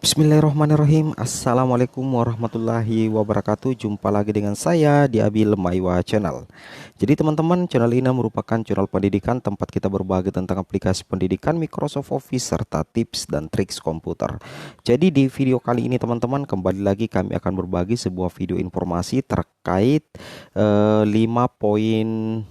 Bismillahirrahmanirrahim. Assalamualaikum warahmatullahi wabarakatuh. Jumpa lagi dengan saya di Abil Maiwa Channel. Jadi teman-teman, channel ini merupakan channel pendidikan tempat kita berbagi tentang aplikasi pendidikan Microsoft Office serta tips dan triks komputer. Jadi di video kali ini teman-teman, kembali lagi kami akan berbagi sebuah video informasi terkait 5 poin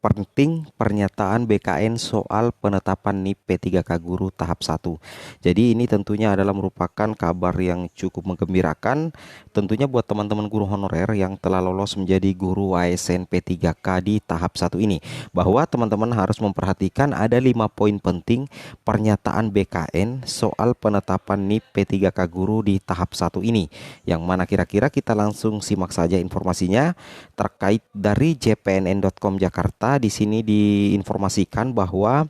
penting pernyataan BKN soal penetapan NIP P3K Guru tahap 1. Jadi ini tentunya adalah merupakan kabar yang cukup menggembirakan tentunya buat teman-teman guru honorer yang telah lolos menjadi guru ASN P3K di tahap 1 ini, bahwa teman-teman harus memperhatikan ada 5 poin penting pernyataan BKN soal penetapan NIP P3K Guru di tahap 1 ini. Yang mana kira-kira kita langsung simak saja informasinya terkait dari jpnn.com Jakarta. Di sini diinformasikan bahwa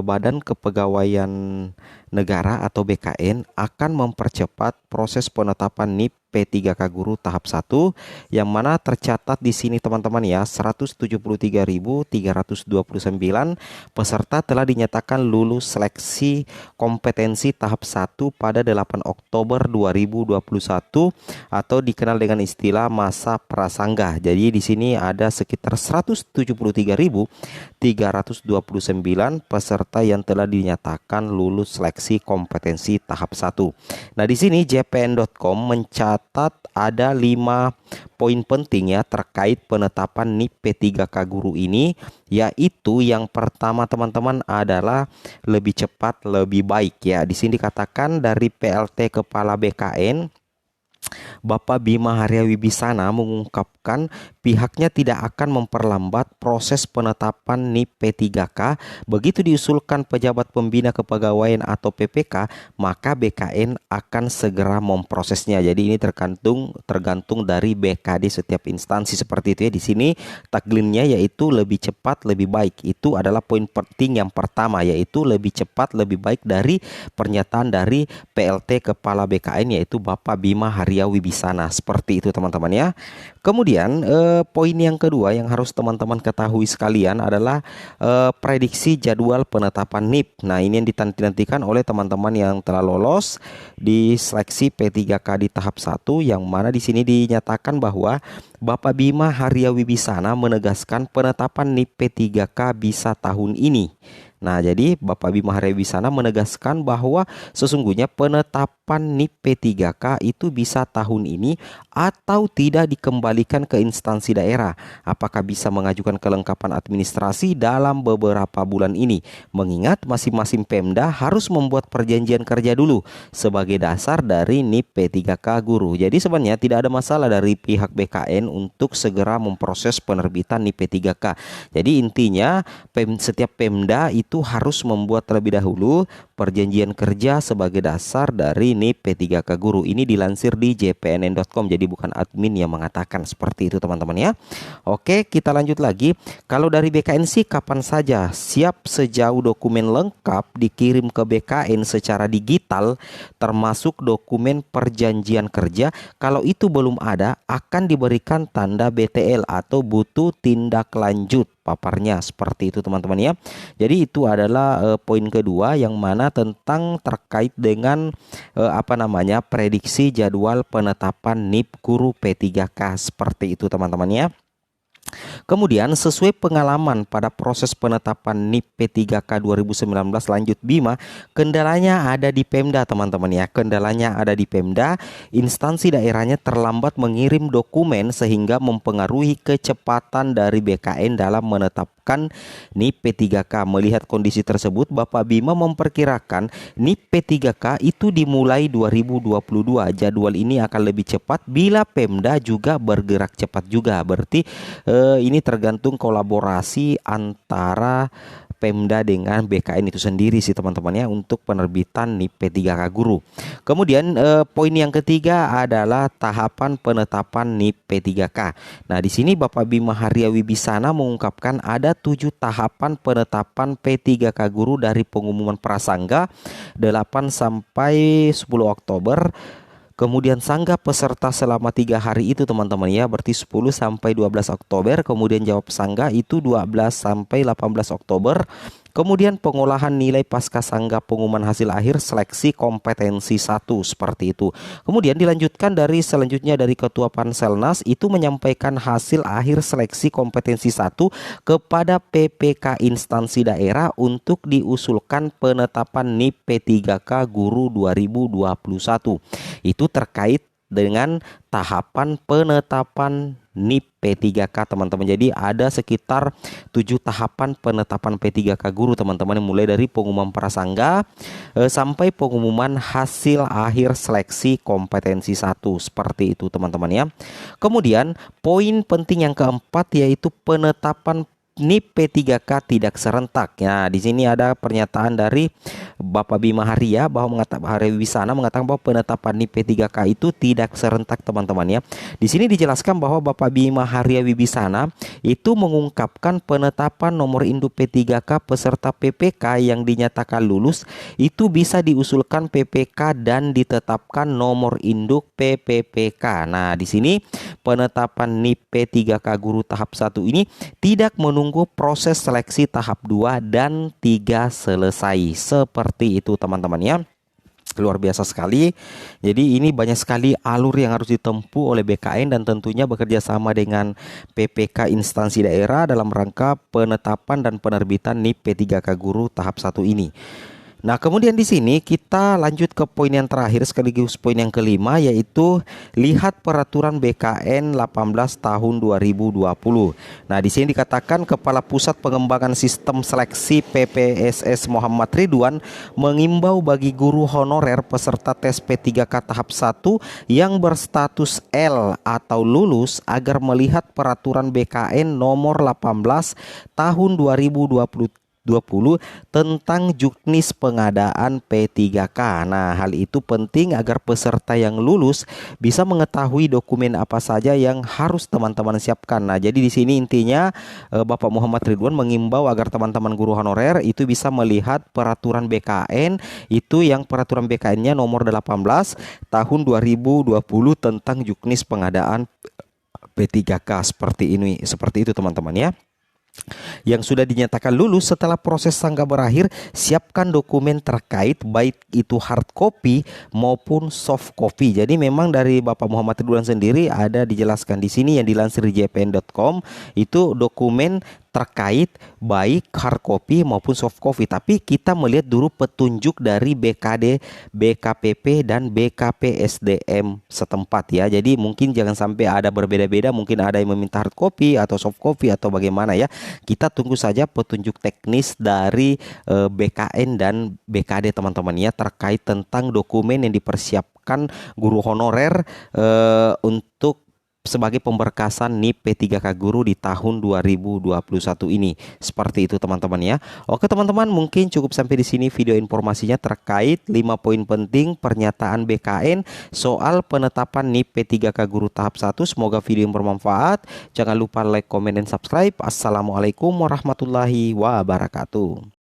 Badan Kepegawaian Negara atau BKN akan mempercepat proses penetapan NIP P3K Guru tahap 1, yang mana tercatat di sini teman-teman ya, 173.329 peserta telah dinyatakan lulus seleksi kompetensi tahap 1 pada 8 Oktober 2021 atau dikenal dengan istilah masa prasangga. Jadi di sini ada sekitar 173.329 peserta yang telah dinyatakan lulus seleksi kompetensi tahap 1. Nah, di sini jpn.com mencatat ada 5 poin penting ya terkait penetapan NIP P3K Guru ini, yaitu yang pertama teman-teman adalah lebih cepat lebih baik ya. Di sini dikatakan dari PLT Kepala BKN Bapak Bima Haria Wibisana mengungkapkan pihaknya tidak akan memperlambat proses penetapan NIP P3K. Begitu diusulkan pejabat pembina kepegawaian atau PPK, maka BKN akan segera memprosesnya. Jadi ini tergantung dari BKD setiap instansi seperti itu ya. Di sini tagline-nya yaitu lebih cepat lebih baik. Itu adalah poin penting yang pertama, yaitu lebih cepat lebih baik dari pernyataan dari PLT Kepala BKN yaitu Bapak Bima Haria Wibisana. Seperti itu teman-teman ya. Kemudian poin yang kedua yang harus teman-teman ketahui sekalian adalah prediksi jadwal penetapan NIP. Nah, ini yang dinantikan oleh teman-teman yang telah lolos di seleksi P3K di tahap 1, yang mana di sini dinyatakan bahwa Bapak Bima Haria Wibisana menegaskan penetapan NIP P3K bisa tahun ini. Nah, jadi Bapak Bima Haria Wibisana menegaskan bahwa sesungguhnya penetapan NIP P3K itu bisa tahun ini atau tidak dikembalikan ke instansi daerah. Apakah bisa mengajukan kelengkapan administrasi dalam beberapa bulan ini? Mengingat masing-masing Pemda harus membuat perjanjian kerja dulu sebagai dasar dari NIP P3K Guru. Jadi sebenarnya tidak ada masalah dari pihak BKN untuk segera memproses penerbitan NIP P3K. Jadi intinya setiap Pemda itu harus membuat terlebih dahulu perjanjian kerja sebagai dasar dari NIP P3K Guru. Ini dilansir di jpnn.com, jadi bukan admin yang mengatakan seperti itu teman-teman ya. Oke, kita lanjut lagi. Kalau dari BKN sih kapan saja siap sejauh dokumen lengkap dikirim ke BKN secara digital termasuk dokumen perjanjian kerja. Kalau itu belum ada, akan diberikan tanda BTL atau butuh tindak lanjut, paparnya seperti itu teman-teman ya. Jadi itu adalah poin kedua yang mana tentang terkait dengan prediksi jadwal penetapan NIP Guru P3K seperti itu teman-teman ya. Kemudian sesuai pengalaman pada proses penetapan NIP P3K 2019 lanjut Bima, kendalanya ada di Pemda teman-teman ya. Kendalanya ada di Pemda, instansi daerahnya terlambat mengirim dokumen sehingga mempengaruhi kecepatan dari BKN dalam menetapkan NIP P3K. Melihat kondisi tersebut, Bapak Bima memperkirakan NIP P3K itu dimulai 2022. Jadwal ini akan lebih cepat bila Pemda juga bergerak cepat juga. Berarti ini tergantung kolaborasi antara Pemda dengan BKN itu sendiri sih teman-teman ya untuk penerbitan NIP P3K Guru. Kemudian poin yang ketiga adalah tahapan penetapan NIP P3K. Nah, di sini Bapak Bima Haria Wibisana mengungkapkan ada 7 tahapan penetapan P3K Guru dari pengumuman prasangga 8 sampai 10 Oktober. Kemudian sanggah peserta selama 3 hari itu teman-teman ya, berarti 10 sampai 12 Oktober. Kemudian jawab sanggah itu 12 sampai 18 Oktober. Kemudian pengolahan nilai pasca sangga pengumuman hasil akhir seleksi kompetensi 1 seperti itu. Kemudian dilanjutkan selanjutnya dari Ketua Panselnas itu menyampaikan hasil akhir seleksi kompetensi 1 kepada PPK instansi daerah untuk diusulkan penetapan NIP P3K Guru 2021. Itu terkait dengan tahapan penetapan NIP P3K teman-teman. Jadi ada sekitar 7 tahapan penetapan P3K guru teman-teman, mulai dari pengumuman prasangga sampai pengumuman hasil akhir seleksi kompetensi 1 seperti itu teman-teman ya. Kemudian poin penting yang keempat yaitu penetapan NIP P3K tidak serentak. Nah, di sini ada pernyataan dari Bapak Bima Haria Hari Wisana mengatakan bahwa penetapan NIP P3K itu tidak serentak teman-teman ya. Di sini dijelaskan bahwa Bapak Bima Haria Wibisana itu mengungkapkan penetapan nomor induk P3K peserta PPK yang dinyatakan lulus itu bisa diusulkan PPK dan ditetapkan nomor induk PPPK. Nah, di sini penetapan NIP P3K guru tahap 1 ini tidak menunggu proses seleksi tahap 2 dan 3 selesai. Seperti itu teman-teman ya. Luar biasa sekali. Jadi ini banyak sekali alur yang harus ditempuh oleh BKN dan tentunya bekerja sama dengan PPK instansi daerah dalam rangka penetapan dan penerbitan NIP P3K guru tahap 1 ini. Nah, kemudian di sini kita lanjut ke poin yang terakhir sekaligus poin yang kelima, yaitu lihat peraturan BKN 18 tahun 2020. Nah, di sini dikatakan Kepala Pusat Pengembangan Sistem Seleksi PPSS Muhammad Ridwan mengimbau bagi guru honorer peserta tes P3K tahap 1 yang berstatus L atau lulus agar melihat peraturan BKN nomor 18 tahun 2020 tentang juknis pengadaan P3K. Nah, hal itu penting agar peserta yang lulus bisa mengetahui dokumen apa saja yang harus teman-teman siapkan. Nah, jadi di sini intinya Bapak Muhammad Ridwan mengimbau agar teman-teman guru honorer itu bisa melihat peraturan BKN itu yang peraturan BKN-nya nomor 18 tahun 2020 tentang juknis pengadaan P3K seperti itu teman-teman ya. Yang sudah dinyatakan lulus setelah proses sangga berakhir, siapkan dokumen terkait baik itu hard copy maupun soft copy. Jadi memang dari Bapak Muhammad Ridwan sendiri ada dijelaskan di sini yang dilansir di jpn.com itu dokumen terkait baik hard copy maupun soft copy. Tapi kita melihat dulu petunjuk dari BKD, BKPP dan BKPSDM setempat ya. Jadi mungkin jangan sampai ada berbeda-beda, mungkin ada yang meminta hard copy atau soft copy atau bagaimana ya. Kita tunggu saja petunjuk teknis dari BKN dan BKD teman-teman ya terkait tentang dokumen yang dipersiapkan guru honorer untuk sebagai pemberkasan NIP P3K guru di tahun 2021 ini. Seperti itu teman-teman ya. Oke teman-teman, mungkin cukup sampai di sini video informasinya terkait 5 poin penting pernyataan BKN soal penetapan NIP P3K guru tahap 1. Semoga video yang bermanfaat. Jangan lupa like, comment, dan subscribe. Assalamualaikum warahmatullahi wabarakatuh.